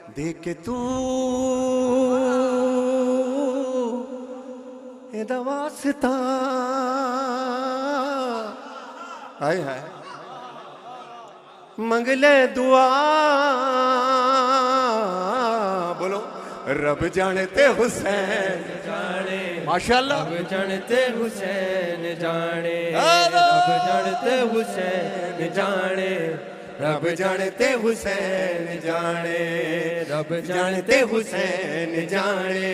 देख के तू एदा वास्ता हाय हाय मंगले दुआ बोलो रब जानते हुसैन जाने माशाल्लाह रब जानते हुसैन जाने रब जानते हुसैन जाने रब जानते हुसैन जाने रब जानते हुसैन जाने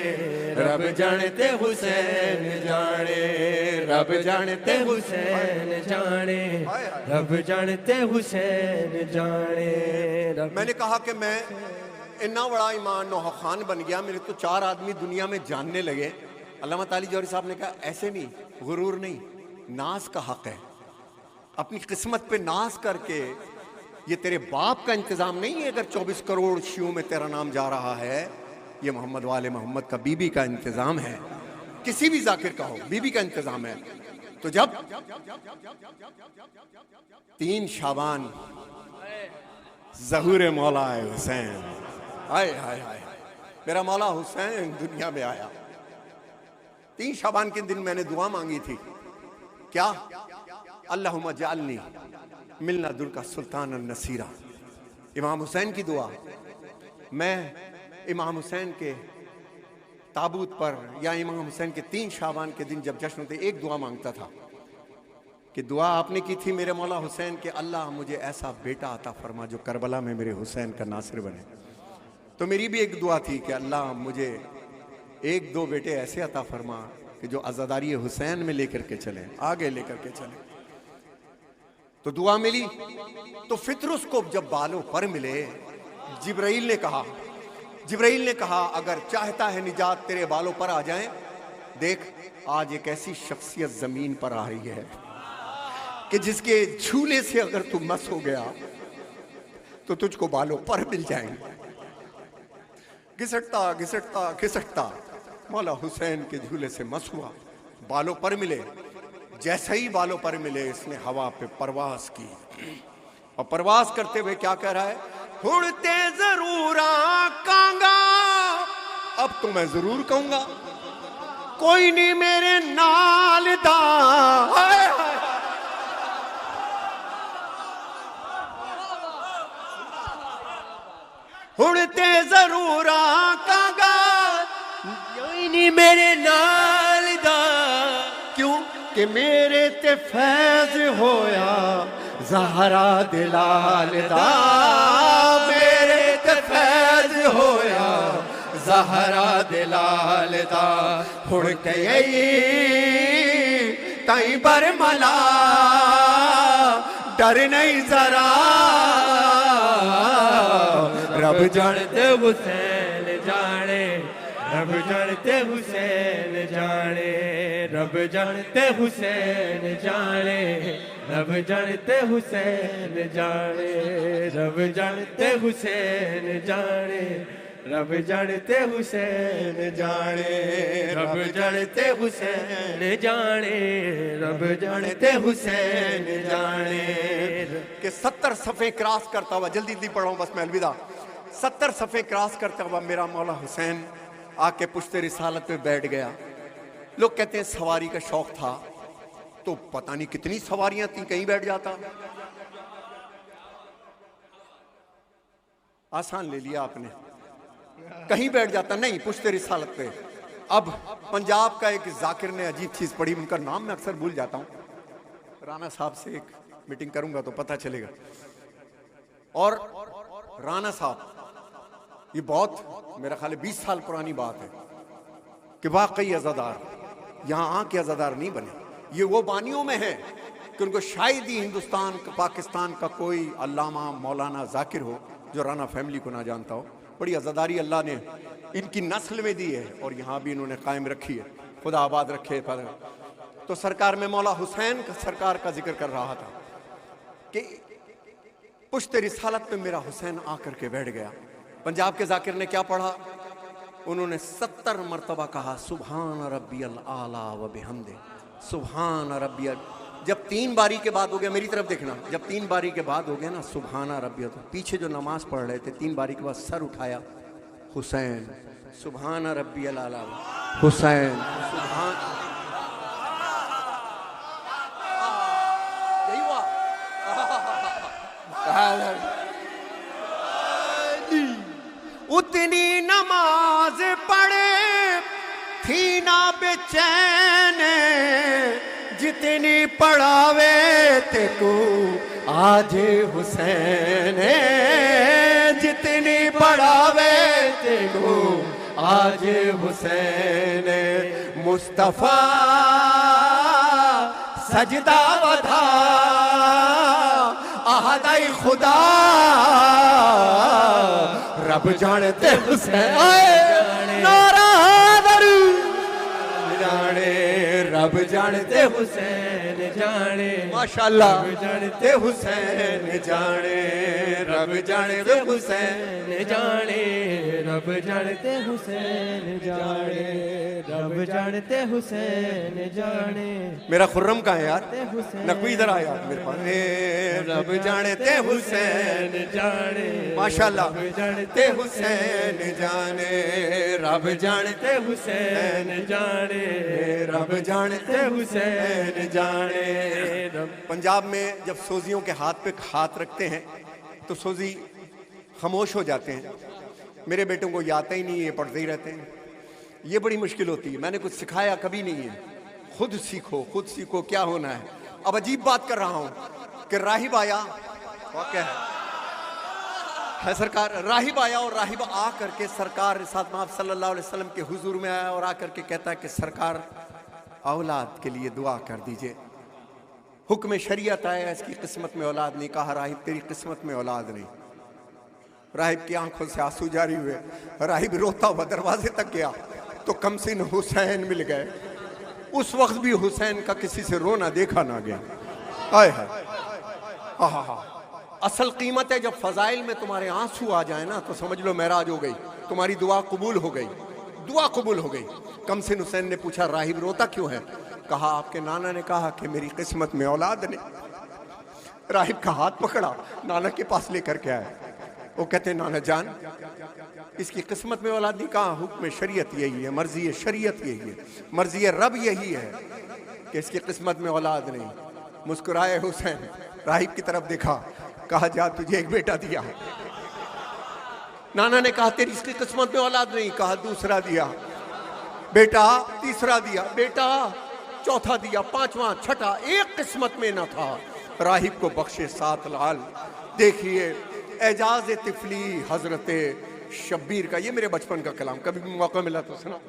रब जानते हुसैन जाने रब जानते हुसैन जाने रब जानते हुसैन जाने रब मैंने कहा कि मैं इतना बड़ा ईमान नौहा खान बन गया, मेरे तो 4 आदमी दुनिया में जानने लगे। अल्लामा ताली जौहरी साहब ने कहा ऐसे नहीं, गुरूर नहीं, नाज का हक है। अपनी किस्मत पे नाज करके, ये तेरे बाप का इंतजाम नहीं है अगर 24 करोड़ शियों में तेरा नाम जा रहा है, ये मोहम्मद वाले मोहम्मद का बीबी का इंतजाम है, किसी भी जाकिर का हो बीबी का इंतजाम है। तो जब 3 शाबान ज़हूर मौला हुसैन, हाय हाय हाय, मेरा मौला हुसैन दुनिया में आया। 3 शाबान के दिन मैंने दुआ मांगी थी, क्या? अल्लाहुम्मा जालनी मिलना दुर का सुल्तान नसीरा। इमाम हुसैन की दुआ। मैं इमाम हुसैन के ताबूत पर या इमाम हुसैन के 3 शाबान के दिन जब जश्न होते एक दुआ मांगता था कि दुआ आपने की थी मेरे मौला हुसैन के, अल्लाह मुझे ऐसा बेटा अता फरमा जो करबला में मेरे हुसैन का नासिर बने। तो मेरी भी एक दुआ थी कि अल्लाह मुझे 1-2 बेटे ऐसे अता फरमा कि जो अज़ादारी हुसैन में लेकर के चले, आगे लेकर के चले। तो दुआ मिली। तो फितरुस को जब बालों पर मिले, जिब्राइल ने कहा अगर चाहता है निजात तेरे बालों पर आ जाए, देख आज एक ऐसी शख्सियत जमीन पर आ रही है कि जिसके झूले से अगर तू मस हो गया तो तुझको बालों पर मिल जाएंगे। घिसटता घिसटता घिसटता मौला हुसैन के झूले से मस हुआ, बालों पर मिले। जैसे ही बालों पर मिले इसने हवा पे परवास की, और परवास करते हुए क्या कह रहा है? उड़ते जरूर आकांगा, अब तो मैं जरूर कहूंगा कोई नहीं मेरे नाल दा। उड़ते जरूर आकांगा कोई नहीं मेरे नाल दा, क्यों कि मेरे ते फैज होया ज़हरा दिलाल दा, मेरे ते फैज होया ज़हरा दिलाल दा। हुण कई ताई बरमला डर नहीं जरा, रब जानते हुसैन जाने रब जानते हुसैन जाने रब जानते हुसैन जाने रब जानते हुसैन जाने रब जानते हुसैन जाने रब जानते हुसैन जाने रब जानते हुसैन जाने रब जानते हुसैन जाने। कि 70 सफ़े क्रॉस करता हुआ, जल्दी जल्दी पढ़ाऊं बस मैं अलविदा, 70 सफ़े क्रॉस करता हुआ मेरा मौला हुसैन आके पुश्ते रिसालत पे बैठ गया। लोग कहते हैं सवारी का शौक था, तो पता नहीं कितनी सवारियां थी, कहीं बैठ जाता। आसान ले लिया आपने, कहीं बैठ जाता नहीं, पुश्ते रिसालत पे। अब पंजाब का एक जाकिर ने अजीब चीज पढ़ी, उनका नाम मैं अक्सर भूल जाता हूं, राणा साहब से एक मीटिंग करूंगा तो पता चलेगा। और राणा साहब, ये बहुत मेरा ख्याल 20 साल पुरानी बात है कि वाकई अज़ादार यहाँ आके अज़ादार नहीं बने। ये वो बानियों में है कि उनको शायद ही हिंदुस्तान पाकिस्तान का कोई अल्लामा मौलाना जाकिर हो जो राणा फैमिली को ना जानता हो। बड़ी अज़ादारी अल्लाह ने इनकी नस्ल में दी है और यहाँ भी इन्होंने कायम रखी है, खुदा आबाद रखे। पर तो सरकार में मौला हुसैन का सरकार का जिक्र कर रहा था कि पुश्ते रिसालत पे मेरा हुसैन आकर के बैठ गया। पंजाब के जाकिर ने क्या पढ़ा? उन्होंने 70 मरतबा कहा सुभान रब्बियल आला व बिहम्दे, सुभान रब्बियल। जब 3 बारी के बाद हो गया, मेरी तरफ देखना, जब 3 बारी के बाद हो गया ना सुभान रब्बियल, तो पीछे जो नमाज पढ़ रहे थे 3 बारी के बाद सर उठाया हुसैन, सुभान रब्बी अल-आला, हुसैन, सुभान। यही हुआ। उतनी नमाज पढ़े थी ना बेचैन, जितनी पढ़ावे ते को आज हुसैन, जितनी पढ़ावे ते को आज हुसैन। मुस्तफा सजदा वधा आहदाई खुदा, रब जानते हुसैन, नारा दरू जाने, रब जानते हुसैन जाने, माशाअल्लाह, रब जानते हुसैन जाने, रब जानते हुसैन जाने, रब जानते हुसैन जाने, रब जानते हुसैन जाने। मेरा खुर्रम कहाँ है यार? नकवी इधर आया मेरे पास। रब जानते हुसैन जाने, माशाअल्लाह, रब जानते हुसैन जाने, रब जानते हुसैन जाने, रब जानते हुसैन जाने। पंजाब में जब सोजियों के हाथ पे हाथ रखते हैं तो सोजी खामोश हो जाते हैं। मेरे बेटों को ये आता ही नहीं है, ये पढ़ते ही रहते हैं। ये बड़ी मुश्किल होती है। मैंने कुछ सिखाया कभी नहीं है। खुद सीखो, खुद सीखो क्या होना है। अब अजीब बात कर रहा हूं कि राहिब आया, वाक़या है सरकार, राहिब आया और राहिब आ करके सरकार रिसात महब सल्लल्लाहु अलैहि वसल्लम के हुजूर में आया और आकर के कहता है कि सरकार औलाद के लिए दुआ कर दीजिए। हुक्म शरीयत आया, इसकी किस्मत में औलाद नहीं। कहा राहिब तेरी किस्मत में औलाद नहीं। राहिब की आंखों से आंसू जारी हुए। राहिब रोता हुआ दरवाजे तक गया तो कमसिन हुसैन मिल गए। उस वक्त भी हुसैन का किसी से रोना देखा ना गया। आए है, असल कीमत है जब फजाइल में तुम्हारे आंसू आ जाए ना तो समझ लो महराज हो गई, तुम्हारी दुआ कबूल हो गई, दुआ कबूल हो गई। कमसिन हुसैन ने पूछा राहिब रोता क्यों है? कहा आपके नाना ने कहा कि मेरी किस्मत में औलाद नहीं। राहिब का हाथ पकड़ा, नाना के पास लेकर के आया। वो कहते नाना जान इसकी किस्मत में औलाद नहीं। कहा हुक्म शरीयत यही है, मर्जी शरीयत यही है, मर्जी रब यही है कि इसकी किस्मत में औलाद नहीं। मुस्कुराए हुसैन, राहिब की तरफ देखा, कहा जा तुझे एक बेटा दिया। नाना ने कहा तेरी इसकी किस्मत में औलाद नहीं। कहा दूसरा दिया बेटा, तीसरा दिया बेटा, चौथा दिया, पांचवा, छठा, एक किस्मत में न था। राहिब को बख्शे 7 लाल। देखिए एजाज तिफली हजरत शब्बीर का, ये मेरे बचपन का कलाम, कभी भी मौका मिला तो सुना।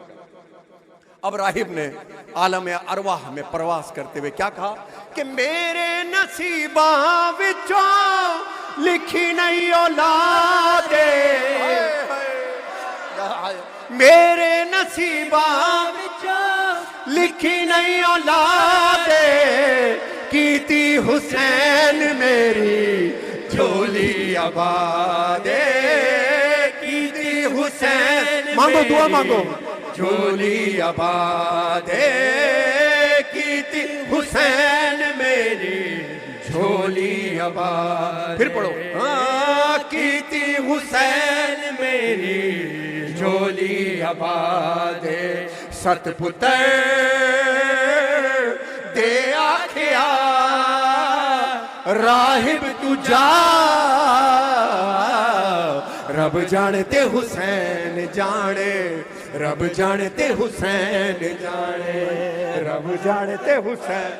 अब राहिब ने आलम अरवाह में प्रवास करते हुए क्या कहा कि मेरे नसीबा विचों लिखी नहीं औलादे, मेरे नसीबा विचों लिखी नहीं औलादे, कीती हुसैन मेरी झोली आबादे, कीती हुसैन मांगो दुआ मांगो, झोली आबादे, कीती हुसैन मेरी झोली आबाद। फिर पढ़ो, हाँ कीती हुसैन मेरी झोली आबादे, सतपुत्र दे आखिया राहिब तू जा, रब जानते हुसैन जाने, रब जानते हुसैन जाने, रब जानते हुसैन।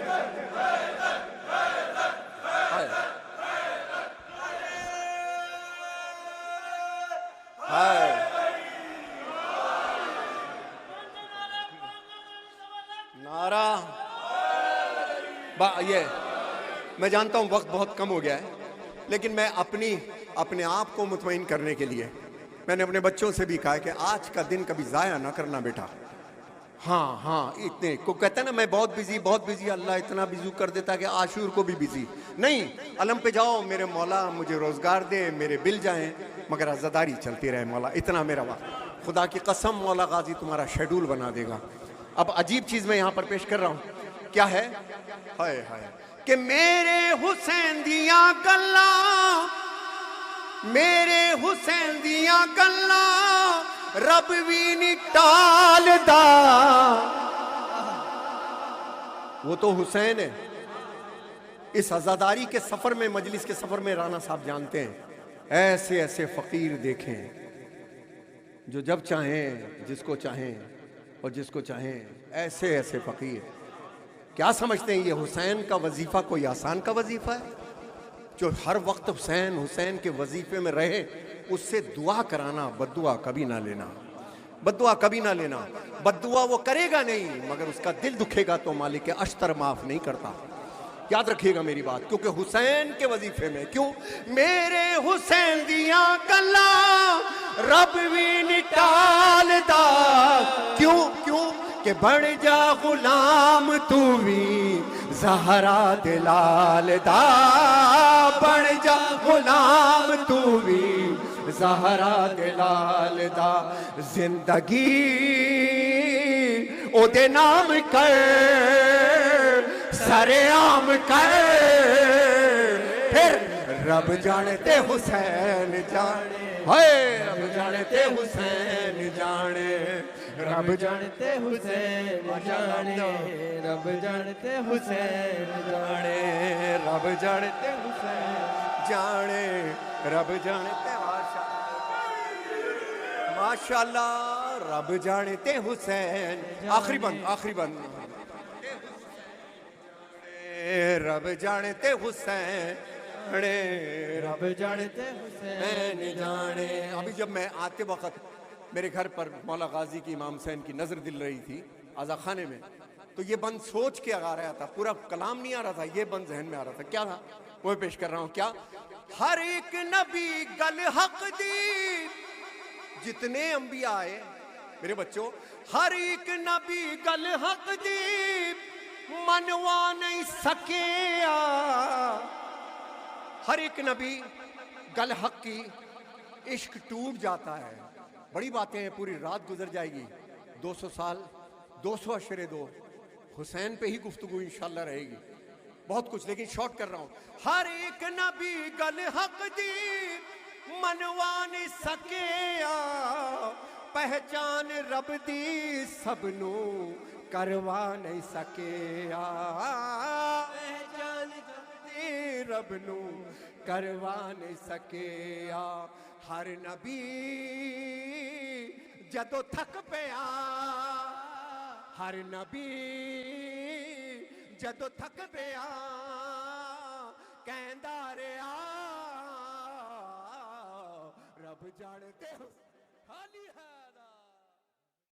नारा ये मैं जानता हूं वक्त बहुत कम हो गया है, लेकिन मैं अपने आप को मुतमईन करने के लिए मैंने अपने बच्चों से भी कहा है कि आज का दिन कभी ज़ाया ना करना बेटा। हाँ हाँ, इतने को कहते हैं ना मैं बहुत बिजी, अल्लाह इतना बिजी कर देता है कि आशूर को भी बिजी नहीं। अलम पे जाओ मेरे मौला मुझे रोज़गार दे, मेरे बिल जाएं, मगर अज़ादारी चलती रहे मौला, इतना मेरा वक्त। खुदा की कसम मौला गाजी तुम्हारा शेड्यूल बना देगा। अब अजीब चीज़ मैं यहाँ पर पेश कर रहा हूँ, क्या है? हाय हाय कि मेरे हुसैन दिया गल्ला, मेरे हुसैन दिया गल्ला रब भी नहीं टालदा। वो तो हुसैन है। इस आजादारी के सफर में, मजलिस के सफर में राना साहब जानते हैं, ऐसे ऐसे फकीर देखें जो जब चाहें जिसको चाहें और जिसको चाहें, ऐसे ऐसे फकीर। क्या समझते हैं ये हुसैन का वजीफा कोई आसान का वजीफा है? जो हर वक्त हुसैन हुसैन के वजीफे में रहे, उससे दुआ कराना, बद्दुआ कभी ना लेना, बद्दुआ कभी ना लेना। बद्दुआ वो करेगा नहीं, मगर उसका दिल दुखेगा तो मालिक अश्तर माफ नहीं करता। याद रखिएगा मेरी बात, क्योंकि हुसैन के वजीफे में, क्यों मेरे हुसैन दिया गल्ला रब भी निटालदा। क्यों क्यों कि बढ़ जा गुलाम तू भी ज़हरा दिलाल दा। बढ़ जा गुलाम तू भी ज़हरा दिलाल दा। जिंदगी ओदे नाम कर, सरेआम कर, फिर रब जानते हुसैन जाने। हाय रब जानते हुसैन जाने, रब जानते हुसैन जाने, रब जानते हुसैन जाने, रब जानते हुसैन जाने, रब जानते माशाल्लाह, रब जानते हुसैन। आखिरी बंद, आखिरी बंद। रब जानते हुसैन, रब जानते हुसैन जाने। अभी जब मैं आते वक्त मेरे घर पर मौला गाजी की इमाम हुसैन की नजर दिल रही थी आजा खाने में, तो ये बंद सोच के आ रहा था, पूरा कलाम नहीं आ रहा था, ये बंद जहन में आ रहा था। क्या था वो पेश कर रहा हूं। क्या? हर एक नबी गल हक दी, जितने अंबिया आए मेरे बच्चों, हर एक नबी गल हक दी, मनवा नहीं सके। हर एक नबी गल हक की, इश्क टूट जाता है। बड़ी बातें हैं, पूरी रात गुजर जाएगी, 200 साल, 200 अशरे दो, हुसैन पे ही गुफ्तगू इंशाल्लाह रहेगी, बहुत कुछ, लेकिन शॉर्ट कर रहा हूं। हर एक नबी गल हक दी, मनवा नहीं सके। पहचान रब दी सबनू करवा नहीं सके। पहचान रब नू करवा नहीं सके। हर नबी जदों थक पिया, हर नबी जदों थक पिया, कहंदा रहा रब जानते हो।